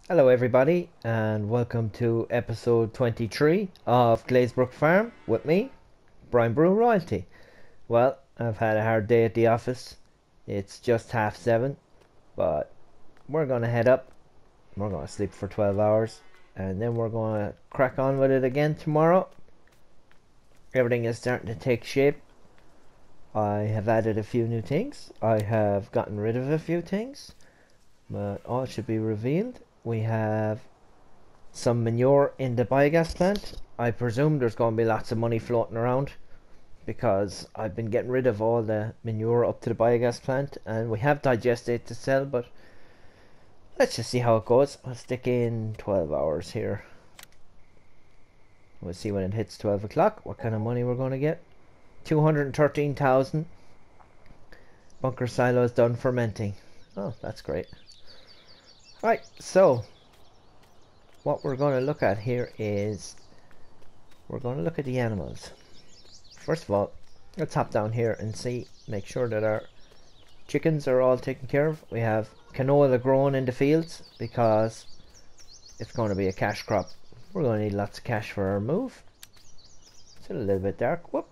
Hello everybody and welcome to episode 23 of Glazebrook Farm with me, Brian Brew Royalty. Well, I've had a hard day at the office. It's just 7:30, but we're going to head up. We're going to sleep for 12 hours and then we're going to crack on with it again tomorrow. Everything is starting to take shape. I have added a few new things. I have gotten rid of a few things, but all should be revealed. We have some manure in the biogas plant. I presume there's going to be lots of money floating around because I've been getting rid of all the manure up to the biogas plant, and we have digestate to sell, but let's just see how it goes. I'll stick in 12 hours here. We'll see when it hits 12 o'clock what kind of money we're going to get. 213,000. Bunker silos done fermenting. Oh, that's great. Right, so what we're going to look at here is we're going to look at the animals. First of all, let's hop down here and see, make sure that our chickens are all taken care of. We have canola grown in the fields because it's going to be a cash crop. We're going to need lots of cash for our move. It's a little bit dark. Whoop.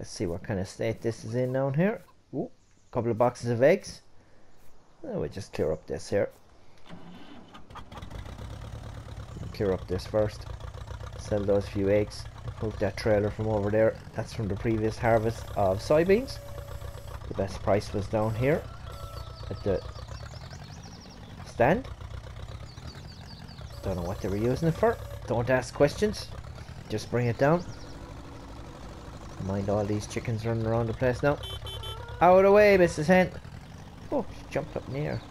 Let's see what kind of state this is in down here. Ooh, couple of boxes of eggs. We'll just clear up this here. Clear up this first. Sell those few eggs. Move that trailer from over there. That's from the previous harvest of soybeans. The best price was down here at the stand. Don't know what they were using it for. Don't ask questions. Just bring it down. Mind all these chickens running around the place now. Out of the way, Mrs. Hen. Oh, she jumped up in the air.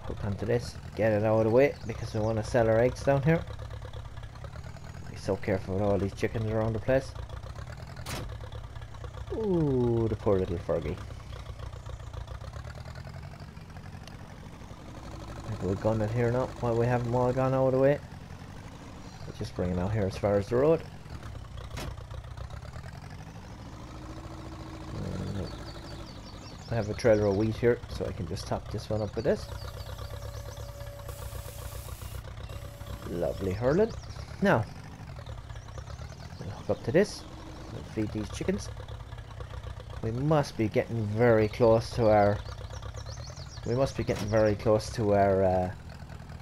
Hook onto this. Get it out of the way because we want to sell our eggs down here. Be so careful with all these chickens around the place. Ooh, the poor little Fergie. Maybe we'll gun it here now while we have them all gone out of the way. We'll just bring them out here as far as the road. I have a trailer of wheat here, so I can just top this one up with this. Lovely hurling. Now, we'll hook up to this. We'll feed these chickens. We must be getting very close to our.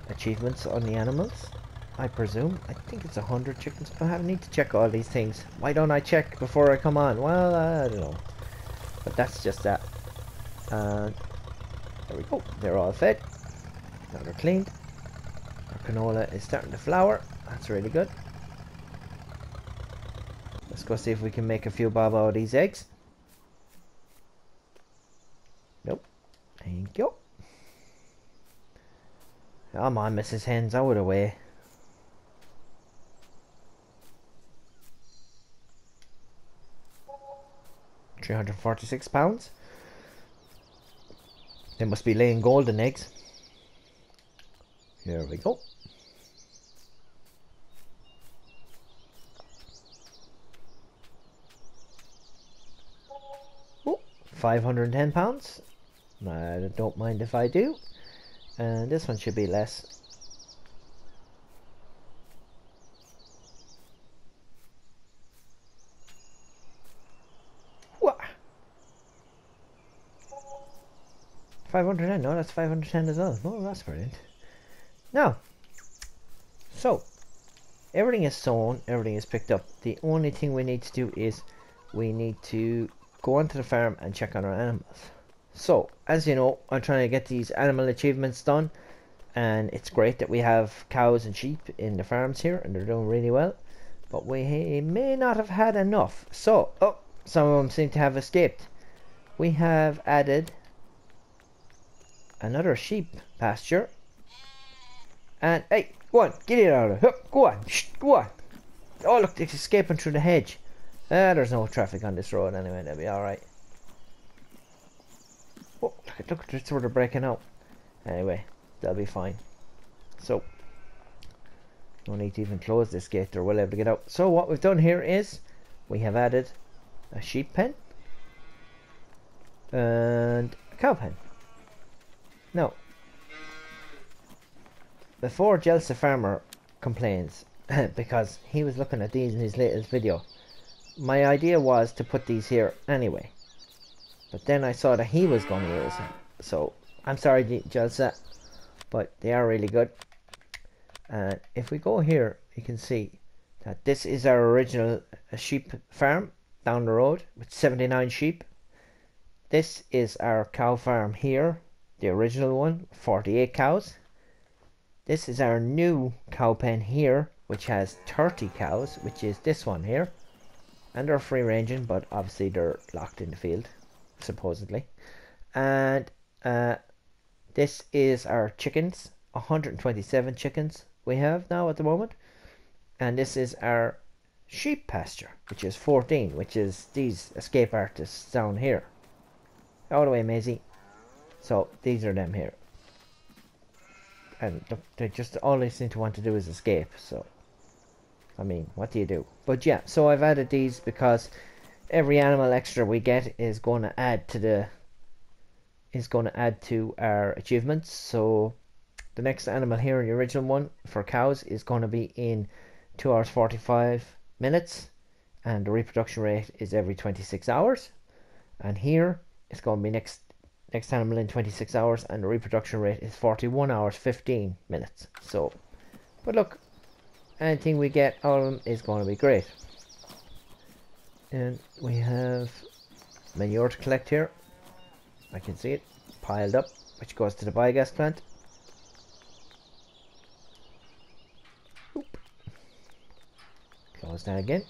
Achievements on the animals. I presume. I think it's 100 chickens, but I need to check all these things. Why don't I check before I come on? Well, I don't know. But that's just that. And there we go. They're all fed. Now they're cleaned. Our canola is starting to flower. That's really good. Let's go see if we can make a few bob out of these eggs. Nope. Thank you. Come on, Mrs. Hens, out of the way. £346. They must be laying golden eggs. Here we go. Oh, £510. I don't mind if I do. And this one should be less. What? 510? No, that's 510 as well. Oh, that's brilliant. Now, so everything is sown, everything is picked up. The only thing we need to do is we need to go onto the farm and check on our animals. So, as you know, I'm trying to get these animal achievements done, and it's great that we have cows and sheep in the farms here, and they're doing really well, but we may not have had enough. So, oh, some of them seem to have escaped. We have added another sheep pasture, and hey, go on, get it out of there. Go on, go on. Oh, look, it's escaping through the hedge. There's no traffic on this road anyway, they'll be alright. Oh, look, it's sort of breaking out. Anyway, they'll be fine. So, no need to even close this gate, they're well able to get out. So what we've done here is we have added a sheep pen. and a cow pen. Now, before Jelsa Farmer complains because he was looking at these in his latest video, my idea was to put these here anyway, but then I saw that he was going to use them, so I'm sorry Jelsa, but they are really good. And if we go here, you can see that this is our original sheep farm down the road with 79 sheep. This is our cow farm here, the original one, 48 cows. This is our new cow pen here, which has 30 cows, which is this one here. And they're free ranging, but obviously they're locked in the field, supposedly. And this is our chickens, 127 chickens we have now at the moment. And this is our sheep pasture, which is 14, which is these escape artists down here. All the way, Maisie. So these are them here. And they just all they seem to want to do is escape, so I mean, what do you do? But yeah, so I've added these because every animal extra we get is going to add to our achievements. So the next animal here in the original one for cows is going to be in 2 hours 45 minutes, and the reproduction rate is every 26 hours. And here it's going to be next animal in 26 hours, and the reproduction rate is 41 hours 15 minutes. So, but look, anything we get out of them is going to be great. And we have manure to collect here. I can see it piled up, which goes to the biogas plant. Oop. Close that again.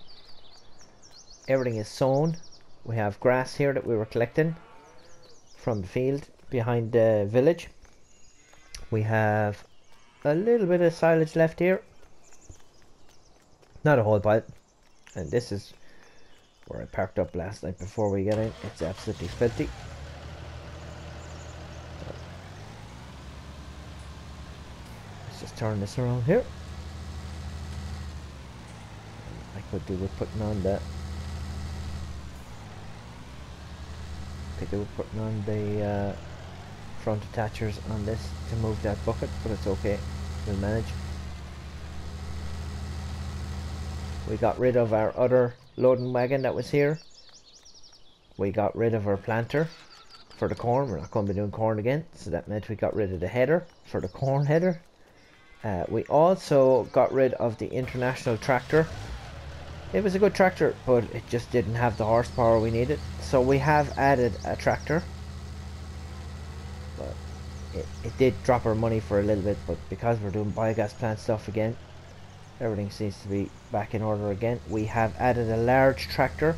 Everything is sown. We have grass here that we were collecting from the field behind the village. We have a little bit of silage left here. Not a whole pile. And this is where I parked up last night before we get in. It's absolutely filthy. So, let's just turn this around here. I could do with putting on the front attachers on this to move that bucket, but it's okay, we'll manage. We got rid of our other loading wagon that was here. We got rid of our planter for the corn. We're not going to be doing corn again, so that meant we got rid of the header for the corn header. We also got rid of the International tractor. It was a good tractor, but it just didn't have the horsepower we needed. So we have added a tractor. But it did drop our money for a little bit, but because we're doing biogas plant stuff again, everything seems to be back in order again. We have added a large tractor,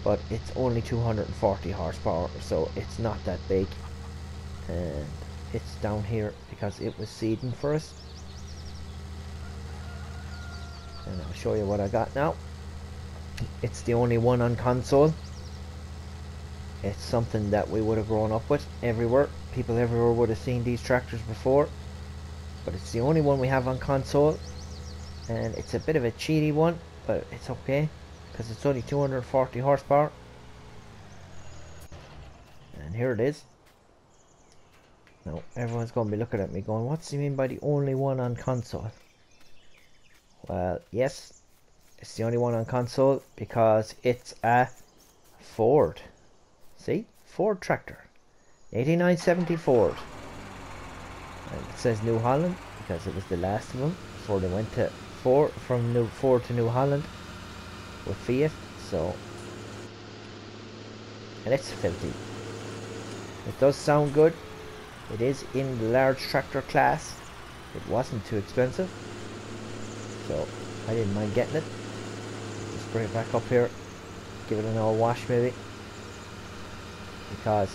but it's only 240 horsepower, so it's not that big. And it's down here because it was seeding for us. And I'll show you what I got now. It's the only one on console. It's something that we would have grown up with everywhere. People everywhere would have seen these tractors before, but it's the only one we have on console. And it's a bit of a cheaty one, but it's okay because it's only 240 horsepower. And here it is. Now everyone's going to be looking at me going, what's he mean by the only one on console? Well, yes, it's the only one on console because it's a Ford. See? Ford tractor. 8970 Ford. And it says New Holland because it was the last of them before they went to Ford to New Holland with Fiat. So, and it's filthy. It does sound good. It is in the large tractor class. It wasn't too expensive, so I didn't mind getting it. Just bring it back up here, give it an old wash maybe, because,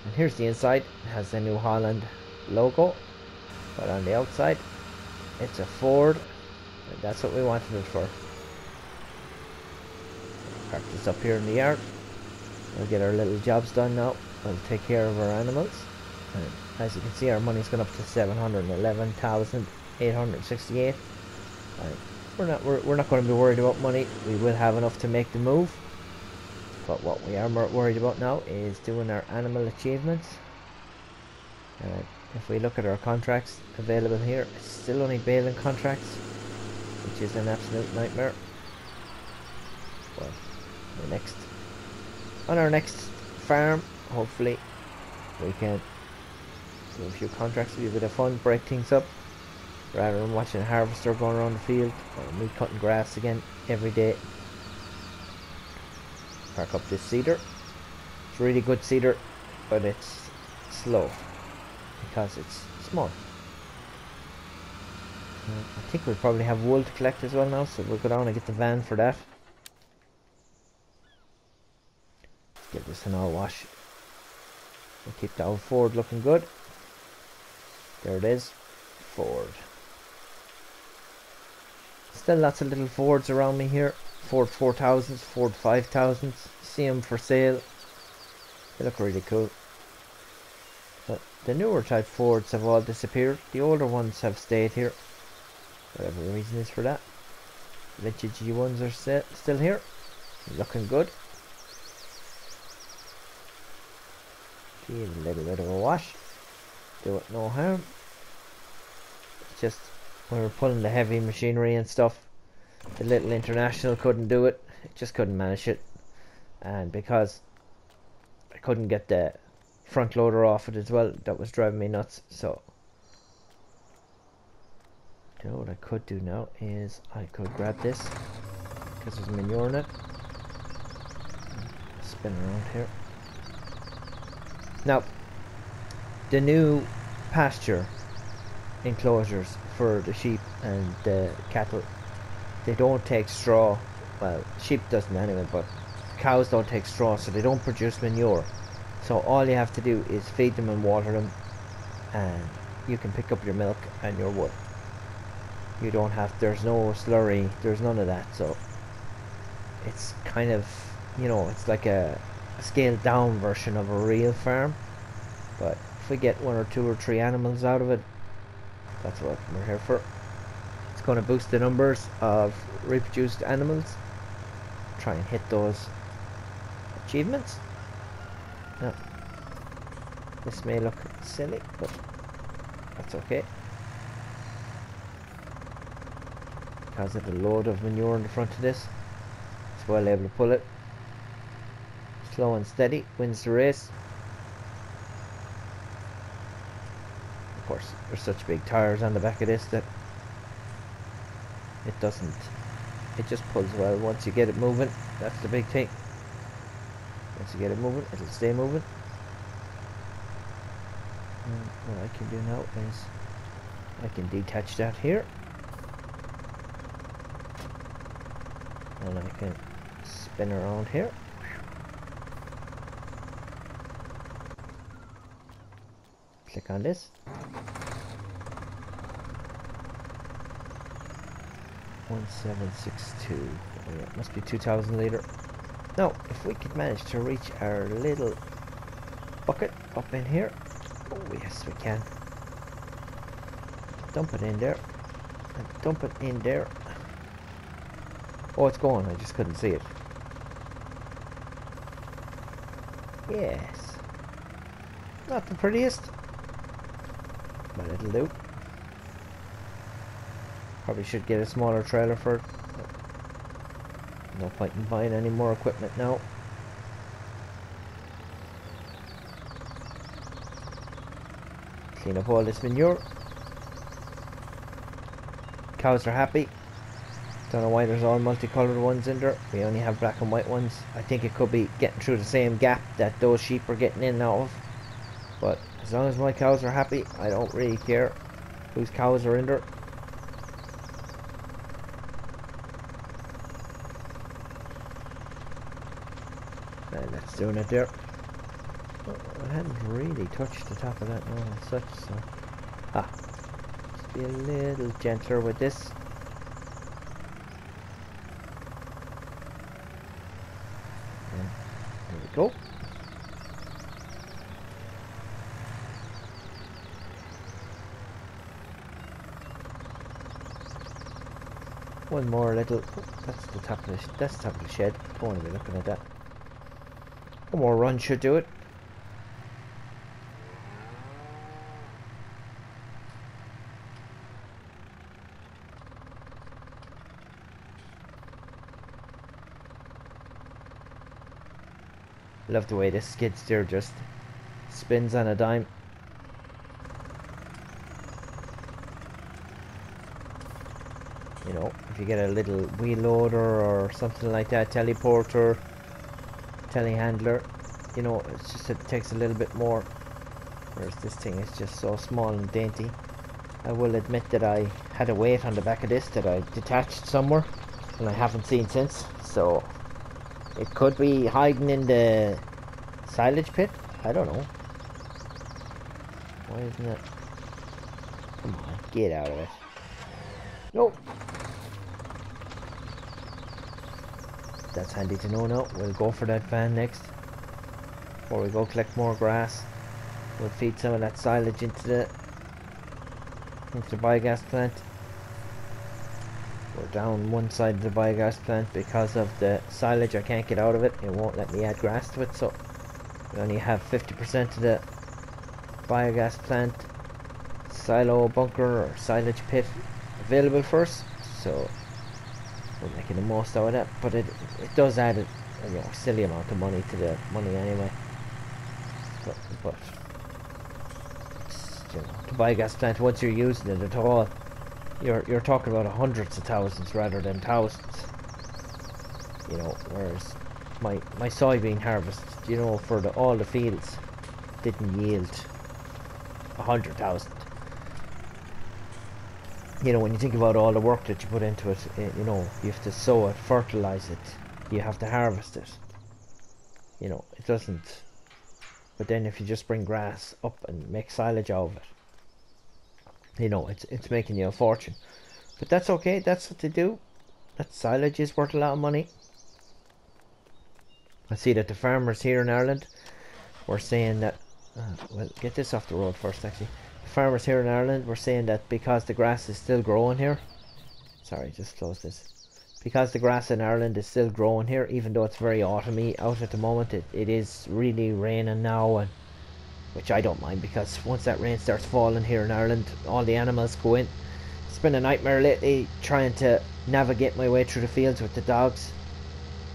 and here's the inside. It has the New Holland logo, but on the outside it's a Ford, and that's what we wanted it for. Park this up here in the yard. We'll get our little jobs done now. We'll take care of our animals. And as you can see, our money's gone up to 711,868. We're not going to be worried about money. We will have enough to make the move. But what we are more worried about now is doing our animal achievements. If we look at our contracts available here, it's still only baling contracts, which is an absolute nightmare. Well, on our next farm, hopefully we can do a few contracts, be a bit of fun, break things up, rather than watching a harvester going around the field, or me cutting grass again every day. Park up this cedar. It's really good cedar, but it's slow because it's small. I think we'll probably have wool to collect as well now, so we'll go down and get the van for that. Get this an all wash. We'll keep the old Ford looking good. There it is, Ford. Still lots of little Fords around me here. Ford 4000s, Ford 5000s. See them for sale. They look really cool. But the newer type Fords have all disappeared. The older ones have stayed here. Whatever the reason is for that. Vintage ones are still here. Looking good. Give a little bit of a wash. Do it no harm. It's just when we're pulling the heavy machinery and stuff, the little International couldn't do it. It just couldn't manage it. And because I couldn't get the front loader off it as well, that was driving me nuts. So you know what I could do now is I could grab this because there's manure in it. Spin around here. Now, the new pasture enclosures for the sheep and the cattle, they don't take straw. Well, sheep doesn't anyway, but cows don't take straw, so they don't produce manure. So all you have to do is feed them and water them, and you can pick up your milk and your wool. You don't have, there's no slurry, there's none of that. So it's kind of, you know, it's like a scaled down version of a real farm. But if we get 1 or 2 or 3 animals out of it, that's what we're here for. It's going to boost the numbers of reproduced animals. Try and hit those achievements. Now, this may look silly, but that's okay. Because of the load of manure in the front of this, it's well able to pull it. Slow and steady wins the race. Of course, there's such big tires on the back of this that it doesn't, it just pulls well once you get it moving. That's the big thing. Once you get it moving, it'll stay moving. And what I can do now is I can detach that here, and I can spin around here. Click on this. 1762. Oh yeah, it must be 2000 litre. Now, if we could manage to reach our little bucket up in here. Oh yes, we can. Dump it in there. And dump it in there. Oh, it's going. I just couldn't see it. Yes. Not the prettiest, but it'll do. Probably should get a smaller trailer for it. No point in buying any more equipment now. Clean up all this manure. Cows are happy. Don't know why there's all multicolored ones in there. We only have black and white ones. I think it could be getting through the same gap that those sheep are getting in and out of. But as long as my cows are happy, I don't really care whose cows are in there. And that's doing it there. Oh, I hadn't really touched the top of that now as such, so just be a little gentler with this. And there we go. One more little. Oh, that's the top of the shed. Don't want to be looking at that. One more run should do it. Love the way this skid steer just spins on a dime. You know, if you get a little wheel loader or something like that, teleporter, telehandler, you know, it's just, it takes a little bit more. Whereas this thing is just so small and dainty. I will admit that I had a weight on the back of this that I detached somewhere and I haven't seen since. So it could be hiding in the silage pit. I don't know. Why isn't it? Come on, get out of it. Nope. That's handy to know now. We'll go for that van next. Before we go collect more grass. We'll feed some of that silage into the biogas plant. We're down one side of the biogas plant because of the silage. I can't get out of it. It won't let me add grass to it, so we only have 50% of the biogas plant silo bunker or silage pit available for us. So we're making the most out of that, but it does add a silly amount of money to the money anyway. But you know, the biogas plant, once you're using it at all, you're talking about hundreds of thousands rather than thousands. You know, whereas my soybean harvest, you know, for all the fields didn't yield 100,000. You know, when you think about all the work that you put into it, you know, you have to sow it, fertilize it, you have to harvest it. You know, it doesn't. But then if you just bring grass up and make silage out of it, you know, it's making you a fortune. But that's okay, that's what they do. That silage is worth a lot of money. I see that the farmers here in Ireland were saying that, well, get this off the road first actually. The farmers here in Ireland were saying that because the grass is still growing here, sorry, just close this. Because the grass in Ireland is still growing here, even though it's very autumny out at the moment, it is really raining now, and which I don't mind, because once that rain starts falling here in Ireland, all the animals go in. It's been a nightmare lately trying to navigate my way through the fields with the dogs,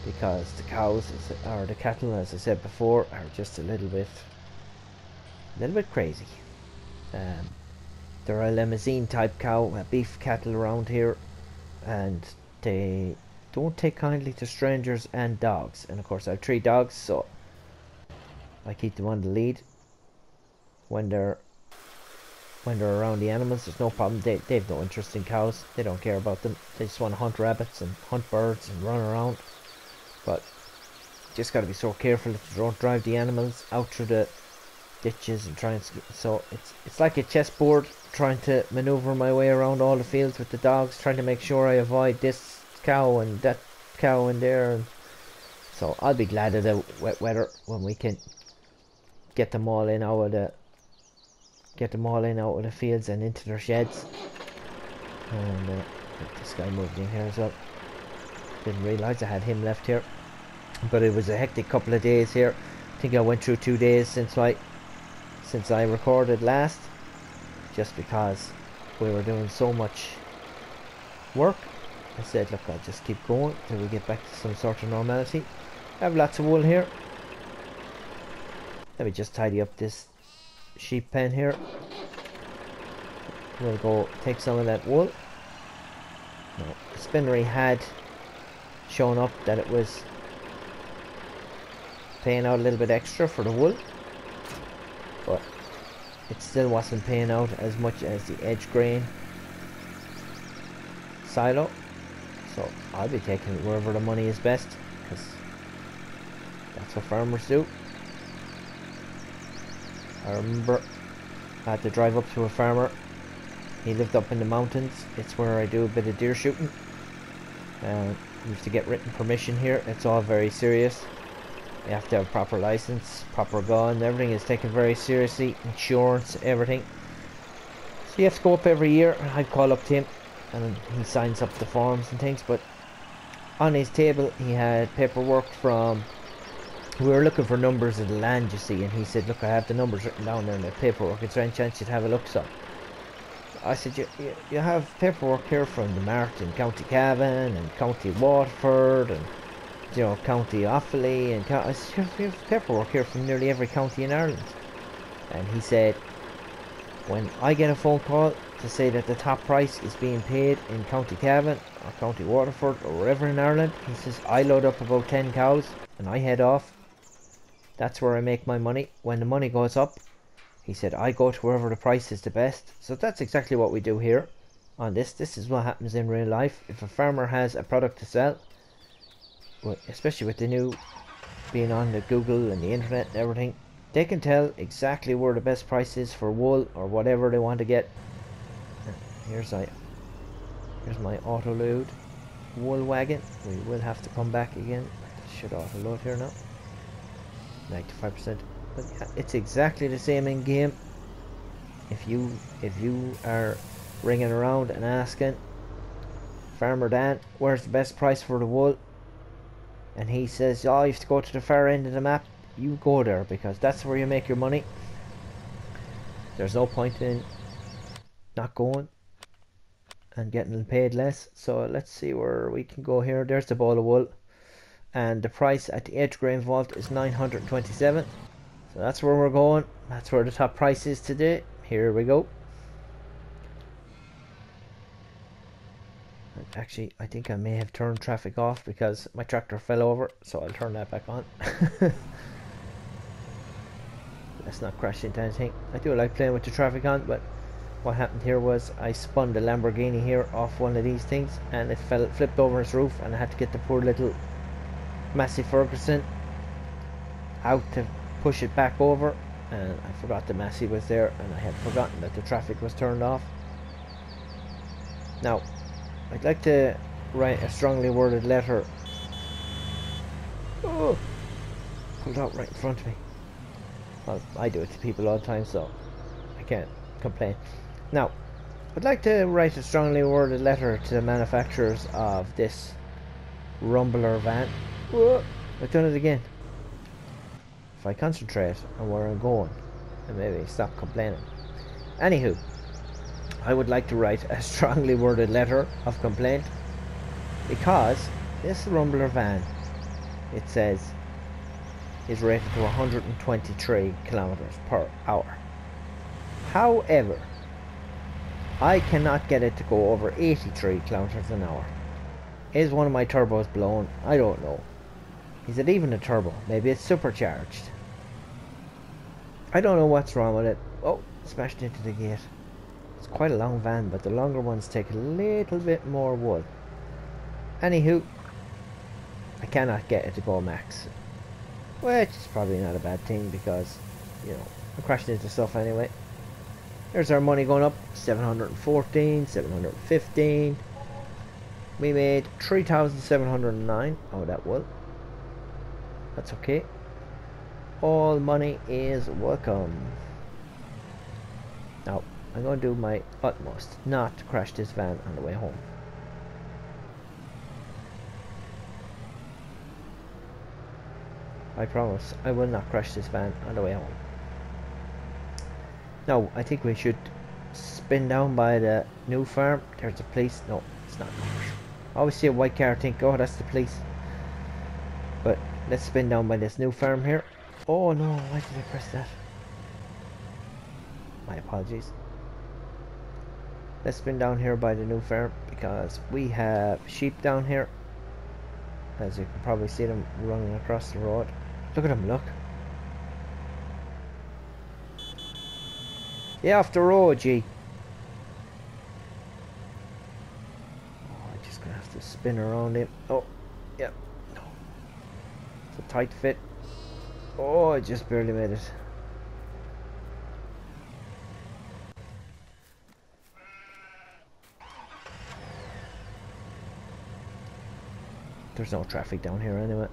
because the cows, or the cattle, as I said before, are just a little bit crazy. They're a limousine type cow, a beef cattle around here, and they don't take kindly to strangers and dogs. And of course I have 3 dogs, so I keep them on the lead. When they're around the animals, there's no problem. They've no interest in cows. They don't care about them. They just want to hunt rabbits and hunt birds and run around. But just got to be so careful that you don't drive the animals out through the ditches and try and so it's like a chessboard, trying to maneuver my way around all the fields with the dogs, trying to make sure I avoid this cow and that cow in there. And so I'll be glad of the wet weather when we can get them all in out of the fields and into their sheds. And this guy moved in here as well. Didn't realise I had him left here, but it was a hectic couple of days here. I think I went through 2 days since I recorded last, just because we were doing so much work. I said, look, I'll just keep going till we get back to some sort of normality. I have lots of wool here. Let me just tidy up this sheep pen here. We'll go take some of that wool. Now, the spinnery had shown up that it was paying out a little bit extra for the wool, but it still wasn't paying out as much as the edge grain silo. So I'll be taking it wherever the money is best, because that's what farmers do. I remember I had to drive up to a farmer. He lived up in the mountains. It's where I do a bit of deer shooting. You have to get written permission here. It's all very serious. You have to have proper license, proper gun. Everything is taken very seriously. Insurance, everything. So you have to go up every year. I'd call up to him and he signs up the forms and things. But on his table he had paperwork from We were looking for numbers of the land, you see, and he said, look, I have the numbers written down there in the paperwork. Is there any chance you'd have a look, son? I said, you have paperwork here from the Mart in County Cavan and County Waterford and, you know, County Offaly, and I said, you have paperwork here from nearly every county in Ireland. And he said, when I get a phone call to say that the top price is being paid in County Cavan or County Waterford or wherever in Ireland, he says, I load up about 10 cows and I head off. That's where I make my money. When the money goes up, he said, I go to wherever the price is the best. So that's exactly what we do here on this. This is what happens in real life. If a farmer has a product to sell, well, especially with the new being on the Google and the internet and everything, they can tell exactly where the best price is for wool or whatever they want to get. Here's my auto load wool wagon. We will have to come back again. Should auto load here now. 95%. But yeah, it's exactly the same in game. If you are ringing around and asking Farmer Dan where's the best price for the wool, and he says, oh, you have to go to the far end of the map, you go there, because that's where you make your money. There's no point in not going and getting paid less. So let's see where we can go here. There's the ball of wool, and the price at the edge grain vault is 927. So that's where we're going. That's where the top price is today. Here we go. Actually, I think I may have turned traffic off because my tractor fell over, so I'll turn that back on. Let's not crash into anything. I do like playing with the traffic on, but what happened here was I spun the Lamborghini here off one of these things, and it flipped over its roof, and I had to get the poor little Massey Ferguson out to push it back over, and I forgot the Massey was there, and I had forgotten that the traffic was turned off. Now, I'd like to write a strongly worded letter. Oh, pulled out right in front of me. Well, I do it to people all the time, so I can't complain. Now, I'd like to write a strongly worded letter to the manufacturers of this rumbler van. Whoa, I've done it again. If I concentrate on where I'm going, and maybe stop complaining. Anywho, I would like to write a strongly worded letter of complaint, because this rumbler van, it says, is rated to 123 kilometers per hour. However, I cannot get it to go over 83 kilometers an hour. Is one of my turbos blown? I don't know. Is it even a turbo? Maybe it's supercharged. I don't know what's wrong with it. Oh, smashed into the gate. It's quite a long van, but the longer ones take a little bit more wool. Anywho, I cannot get it to go max. Which is probably not a bad thing, because, you know, I'm crashing into stuff anyway. There's our money going up. 714, 715. We made 3,709. Oh, that will. That's okay. All money is welcome. Now, I'm going to do my utmost not to crash this van on the way home. I promise I will not crash this van on the way home. Now, I think we should spin down by the new farm. There's a police. No, it's not. I always see a white car, think, oh, that's the police. But let's spin down by this new farm here. Oh no, why did I press that? My apologies. Let's spin down here by the new farm, because we have sheep down here. As you can probably see them running across the road. Look at them, look. Yeah, off the road, gee. Oh, I'm just gonna have to spin around him. Oh, yeah. No. It's a tight fit. Oh, I just barely made it. There's no traffic down here anyway.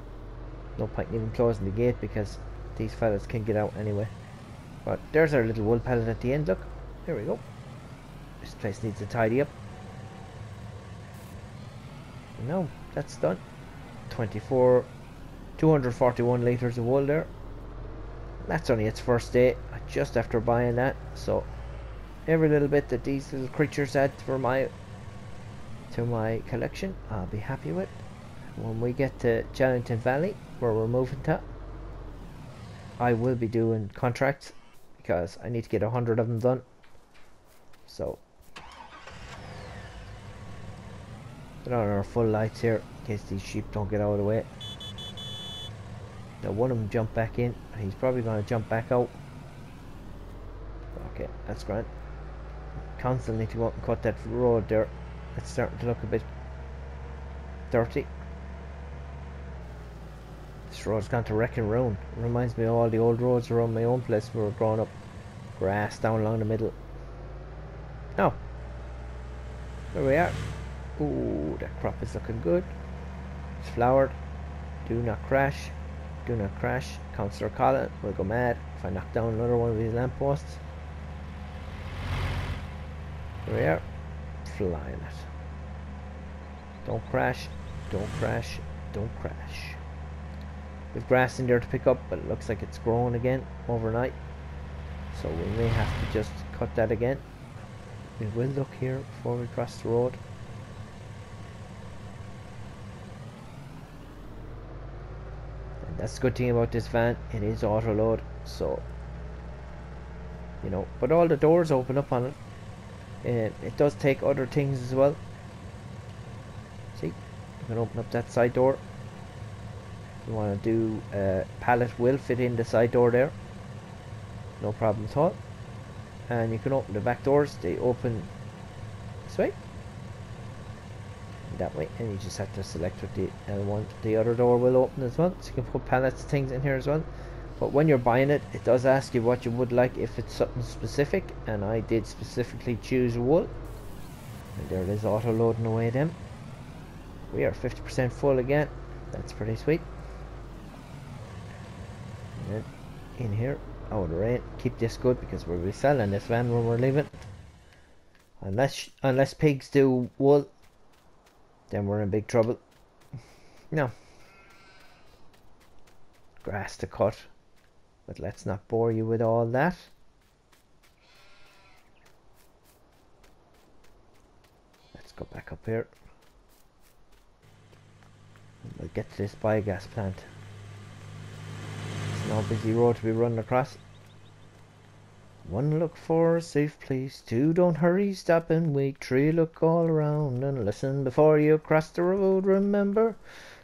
No point in even closing the gate, because these fellas can get out anyway. But there's our little wool pallet at the end, look. Here we go. This place needs to tidy up. No, that's done. 24 241 litres of wool there. That's only its first day, just after buying that, so every little bit that these little creatures add to my collection, I'll be happy with. When we get to Challengton Valley, where we're moving to, I will be doing contracts, because I need to get 100 of them done. So put on our full lights here in case these sheep don't get out of the way. Now one of them jumped back in. He's probably going to jump back out. Okay, that's grand. Constantly to go up and cut that road there. It's starting to look a bit dirty. This road's gone to wreck and ruin. It reminds me of all the old roads around my own place where we were growing up. Grass down along the middle. Oh, there we are. Ooh, that crop is looking good. It's flowered. Do not crash. Do not crash. Councillor Colin will go mad if I knock down another one of these lampposts. There we are. Flying it. Don't crash. Don't crash. Don't crash. We've grass in there to pick up, but it looks like it's growing again overnight. So we may have to just cut that again. We will look here before we cross the road. And that's the good thing about this van. It is auto load, so you know, but all the doors open up on it. It does take other things as well. See, you can open up that side door. If you want to do pallet will fit in the side door there. No problem at all. And you can open the back doors. They open this way, that way, and you just have to select what the L1. The other door will open as well, so you can put pallets, things in here as well. But when you're buying it, it does ask you what you would like, if it's something specific, and I did specifically choose wool. And there it is, auto loading away then. We are 50% full again. That's pretty sweet. And then in here, out of the rain, keep this good because we'll be selling this van when we're leaving. Unless pigs do wool, then we're in big trouble. No. Grass to cut. But let's not bore you with all that. Let's go back up here. And we'll get to this biogas plant. It's no busy road to be running across. 1, look for a safe place. 2, don't hurry, stop and wait. 3, look all around and listen before you cross the road. Remember,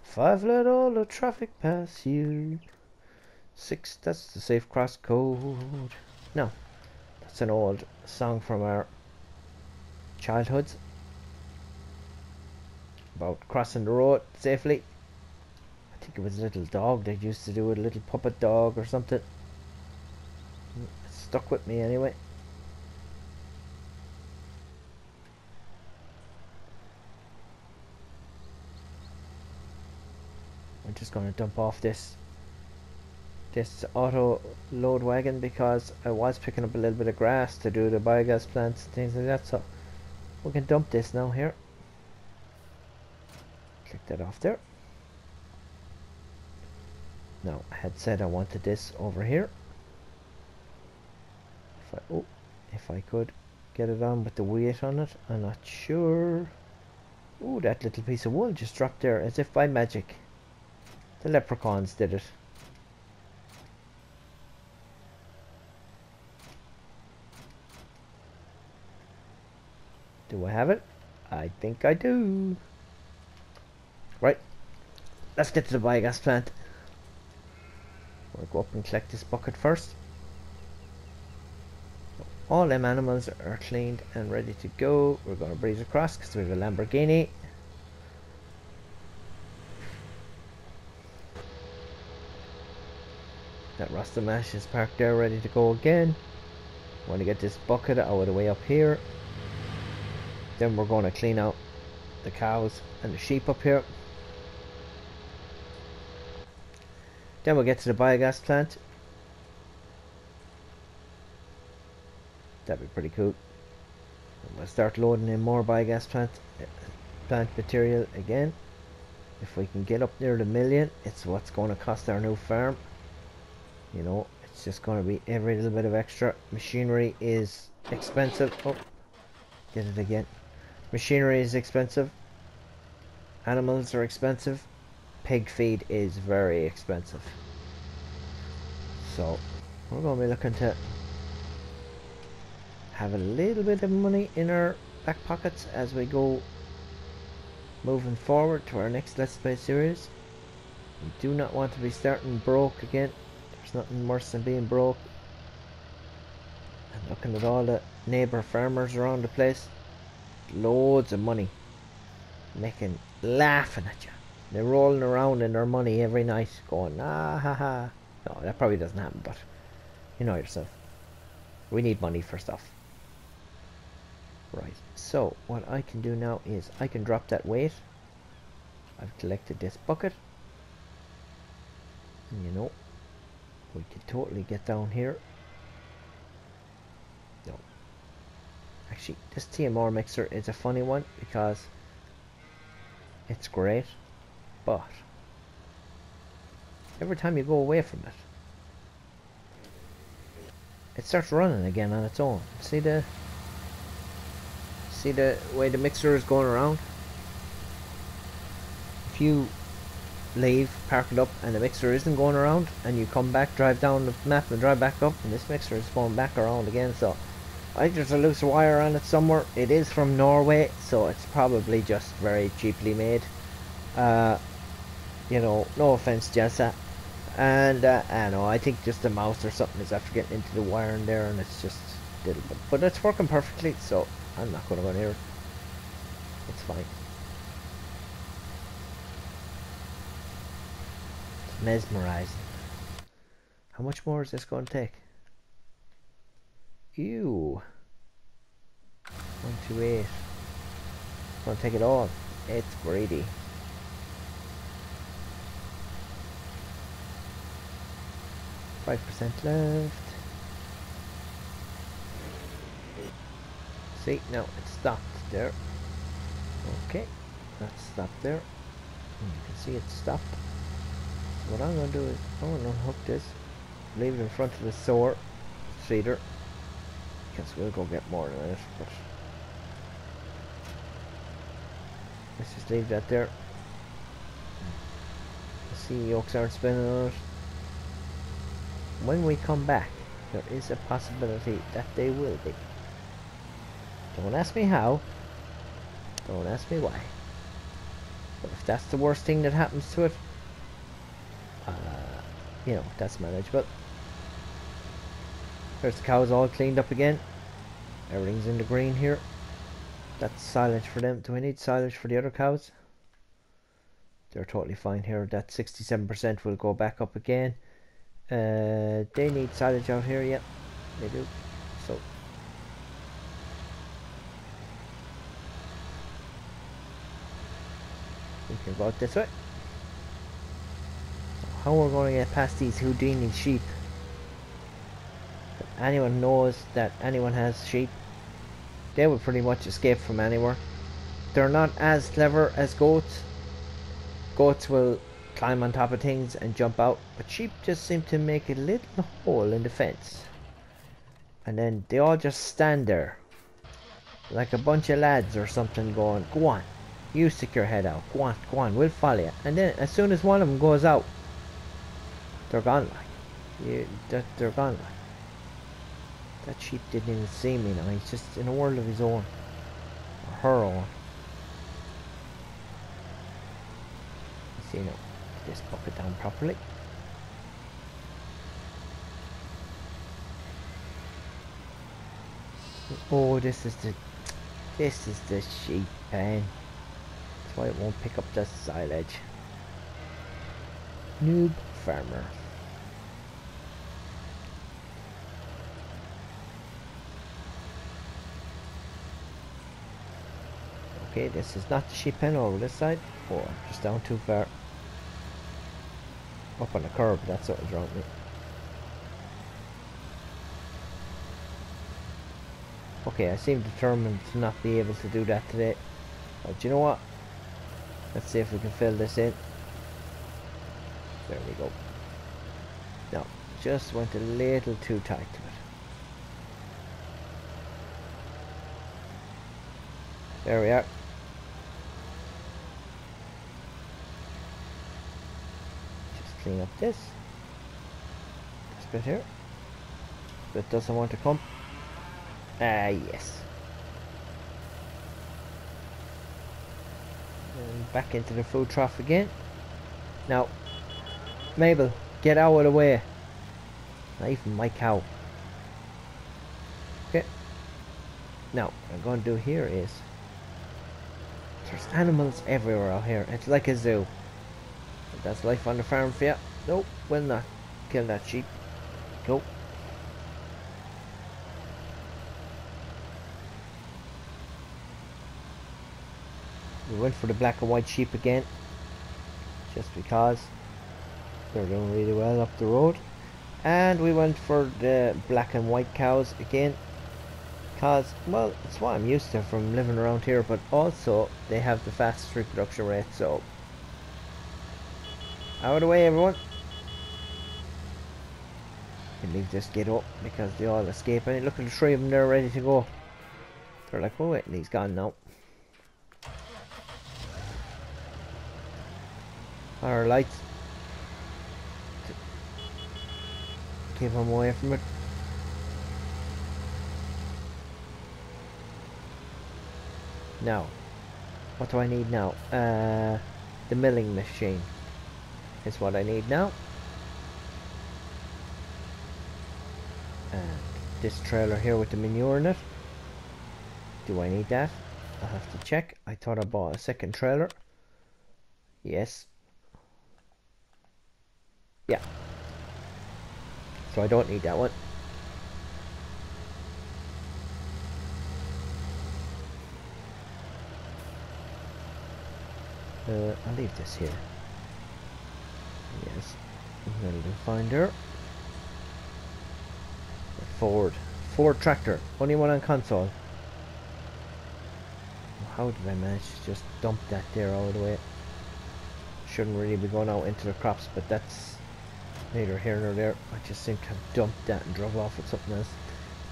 5, let all the traffic pass you. 6, that's the safe cross code. No, that's an old song from our childhoods about crossing the road safely. I think it was a little dog they used to do it, a little puppet dog or something. It stuck with me anyway. I'm just going to dump off this auto load wagon because I was picking up a little bit of grass to do the biogas plants and things like that, so we can dump this now here. Click that off there. Now I had said I wanted this over here. If I could get it on with the weight on it, I'm not sure. Oh, that little piece of wool just dropped there as if by magic. The leprechauns did it. Do I have it? I think I do. Right, let's get to the biogas plant. We'll go up and collect this bucket first. All them animals are cleaned and ready to go. We're going to breeze across because we have a Lamborghini. That Rasta Mash is parked there ready to go again. Want to get this bucket out of the way up here. Then we're going to clean out the cows and the sheep up here. Then we'll get to the biogas plant. That'd be pretty cool. And we'll start loading in more biogas plant material again. If we can get up near the million, it's what's going to cost our new farm. You know, it's just going to be every little bit of extra. Machinery is expensive. Oh, did it again. Machinery is expensive. Animals are expensive. Pig feed is very expensive. So, we're going to be looking to have a little bit of money in our back pockets as we go moving forward to our next Let's Play series. We do not want to be starting broke again. There's nothing worse than being broke. And looking at all the neighbour farmers around the place, loads of money, laughing at you. They're rolling around in their money every night going, ah ha ha. No, that probably doesn't happen, but you know yourself. We need money for stuff. Right, so what I can do now is I can drop that weight. I've collected this bucket. And you know, we could totally get down here. No. Actually, this TMR mixer is a funny one because it's great, but every time you go away from it, it starts running again on its own. See the way the mixer is going around? If you leave, park it up, and the mixer isn't going around, and you come back, drive down the map and drive back up, and this mixer is going back around again. So I think there's a loose wire on it somewhere. It is from Norway, so it's probably just very cheaply made. You know, no offense, Jessa. And I know, I think just the mouse or something is after getting into the wire in there, and it's just a little bit, but it's working perfectly, so I'm not going to go near it. It's fine. It's mesmerizing. How much more is this going to take? Ew. 128. It's going to take it all. It's greedy. %5 left. See, now it stopped there. Okay, that stopped there. And you can see it stopped. So what I'm going to do is I'm going to unhook this, leave it in front of the sower feeder, because we'll go get more than it. But let's just leave that there. See, yolks aren't spinning on it. When we come back, there is a possibility that they will be. Don't ask me how. Don't ask me why. But if that's the worst thing that happens to it, you know, that's manageable. There's the cows all cleaned up again. Everything's in the green here. That's silage for them. Do we need silage for the other cows? They're totally fine here. That 67% will go back up again. They need silage out here, yeah, they do. So we can go out this way. So how we're going to get past these Houdini sheep? If anyone knows that anyone has sheep, they will pretty much escape from anywhere. They're not as clever as goats. Goats will climb on top of things and jump out, but sheep just seem to make a little hole in the fence, and then they all just stand there like a bunch of lads or something going, go on, you stick your head out, go on, we'll follow you. And then as soon as one of them goes out, they're gone like. They're gone like. That sheep didn't even see me now, he's just in a world of his own, or her own. You know, this bucket down properly. Oh, this is the sheep pen. That's why it won't pick up the silage. Noob farmer. Okay, this is not the sheep pen over this side. Oh, I'm just down too far. Up on the curb, that's what was wrong with me. Okay, I seem determined to not be able to do that today. But you know what? Let's see if we can fill this in. There we go. No, just went a little too tight to it. There we are. Just clean up this bit here. Bit doesn't want to come. Yes. And back into the food trough again. Now, Mabel, get out of the way. Not even my cow. Okay. Now, what I'm going to do here is... There's animals everywhere out here. It's like a zoo. But that's life on the farm for you. Nope, will not kill that sheep. Go. We went for the black and white sheep again. Just because they're doing really well up the road. And we went for the black and white cows again. Because, well, it's what I'm used to from living around here, but also they have the fastest reproduction rate, so out of the way, everyone. And leave this gate up because they all escape. And look at the three of them there ready to go. They're like, oh wait, and he's gone now. Our lights. Keep him away from it. Now, what do I need now? The milling machine is what I need now. And this trailer here with the manure in it. Do I need that? I'll have to check. I thought I bought a second trailer. Yes. Yeah. So I don't need that one. I'll leave this here. Yes. Metal finder. Ford tractor. Only one on console. How did I manage to just dump that there all the way? Shouldn't really be going out into the crops, but that's neither here nor there. I just seem to have dumped that and drove off with something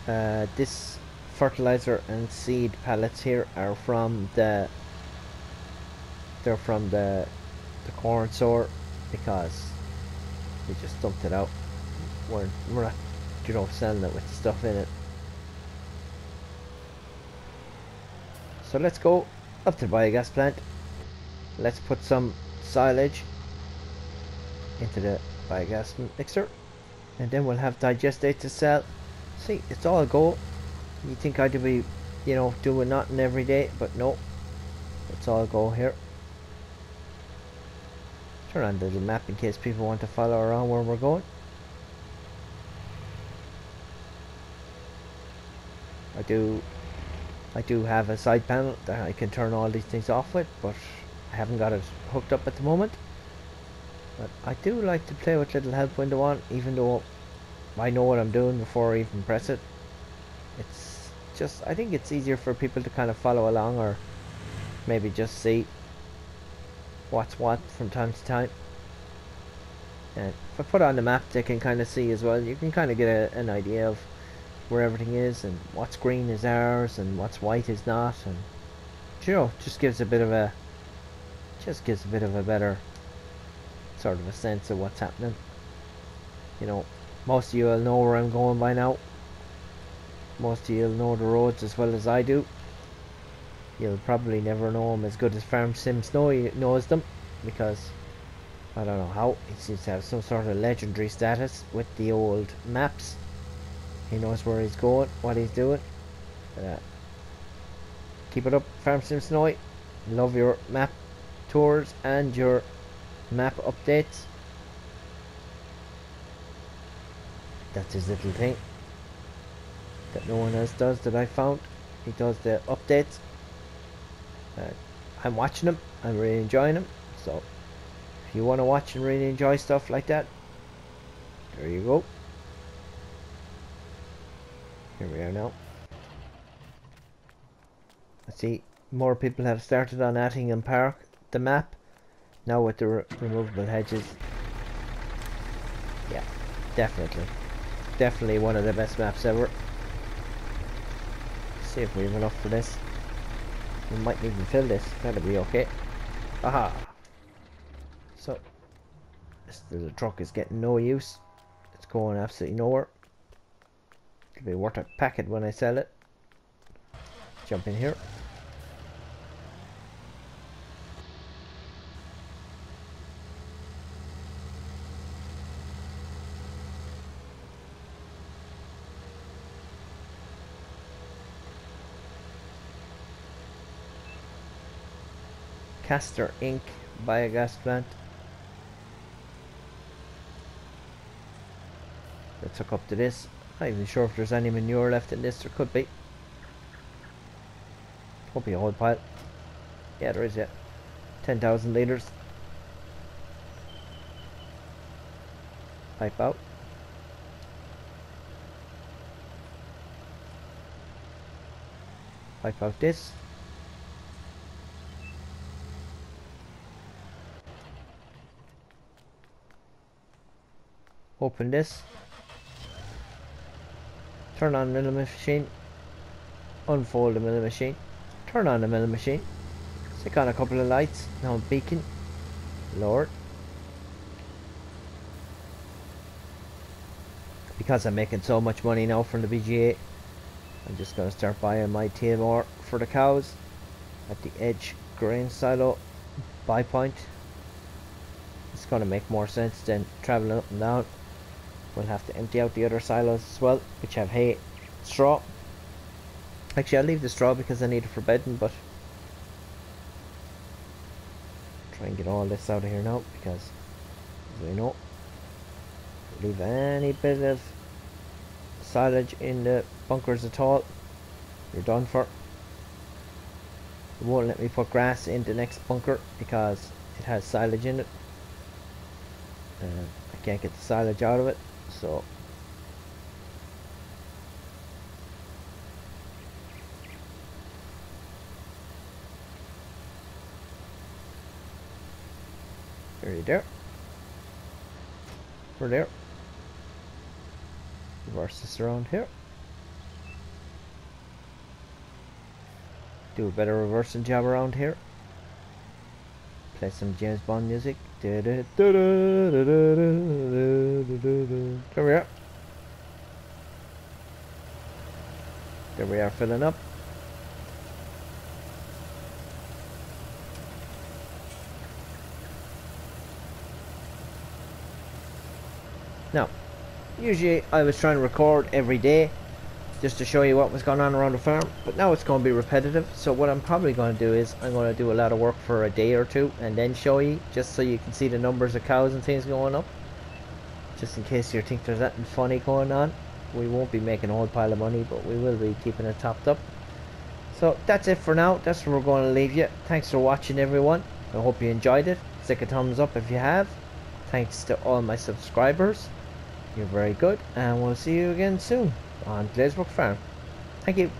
else. This fertilizer and seed pallets here are from the corn store because we just dumped it out. We're not, you know, selling it with the stuff in it. So let's go up to the biogas plant. Let's put some silage into the biogas mixer, and then we'll have digestate to sell. See, it's all go. You think I'd be, you know, doing nothing every day, but no, it's all go here. Turn on the little map in case people want to follow around where we're going. I do have a side panel that I can turn all these things off with, but I haven't got it hooked up at the moment. But I do like to play with little help window on, even though I know what I'm doing before I even press it. It's just, I think it's easier for people to kind of follow along, or maybe just see what's what from time to time. And if I put it on the map, they can kind of see as well. You can kind of get an idea of where everything is, and what's green is ours and what's white is not, and you know, just gives a bit of a better sort of a sense of what's happening. You know, most of you will know where I'm going by now. Most of you will know the roads as well as I do. You'll probably never know them as good as Farm Sim Snowy knows them, because I don't know how, he seems to have some sort of legendary status with the old maps. He knows where he's going, what he's doing. Keep it up, Farm Sim Snowy. Love your map tours and your map updates. That's his little thing that no one else does that I found. He does the updates. I'm watching them. I'm really enjoying them. So if you want to watch and really enjoy stuff like that, there you go. Here we are now. I see more people have started on Attingham Park the map. Now with the removable hedges. Yeah, definitely. Definitely one of the best maps ever. See if we have enough for this. We might even fill this. That'll be okay. Aha! So, this little truck is getting no use. It's going absolutely nowhere. It'll be worth a packet when I sell it. Jump in here. Pasture Inc. biogas plant. Let's hook up to this. I'm not even sure if there's any manure left in this. There could be. Won't be a whole pile. Yeah, there is, yeah. 10,000 litres. Pipe out. Pipe out this. Open this. Turn on the milling machine. Unfold the milling machine. Turn on the milling machine. Stick on a couple of lights. Now beacon. Lower. Because I'm making so much money now from the BGA, I'm just going to start buying my TMR for the cows at the edge grain silo buy point. It's going to make more sense than traveling up and down. We'll have to empty out the other silos as well, which have hay, straw. Actually, I'll leave the straw because I need it for bedding, but try and get all this out of here now because, as we know, leave any bit of silage in the bunkers at all, you're done for. It won't let me put grass in the next bunker because it has silage in it. I can't get the silage out of it, so there. We're there. Reverse this around here. Do a better reversing job around here. Play some James Bond music. There we are. There we are, filling up. Now, usually I was trying to record every day just to show you what was going on around the farm, but now it's going to be repetitive. So what I'm probably going to do is I'm going to do a lot of work for a day or two and then show you, just so you can see the numbers of cows and things going up, just in case you think there's anything funny going on. We won't be making a whole pile of money, but we will be keeping it topped up. So that's it for now. That's where we're going to leave you. Thanks for watching, everyone. I hope you enjoyed it. Stick a thumbs up if you have. Thanks to all my subscribers. You're very good, and we'll see you again soon on Glazebrook Farm. Thank you.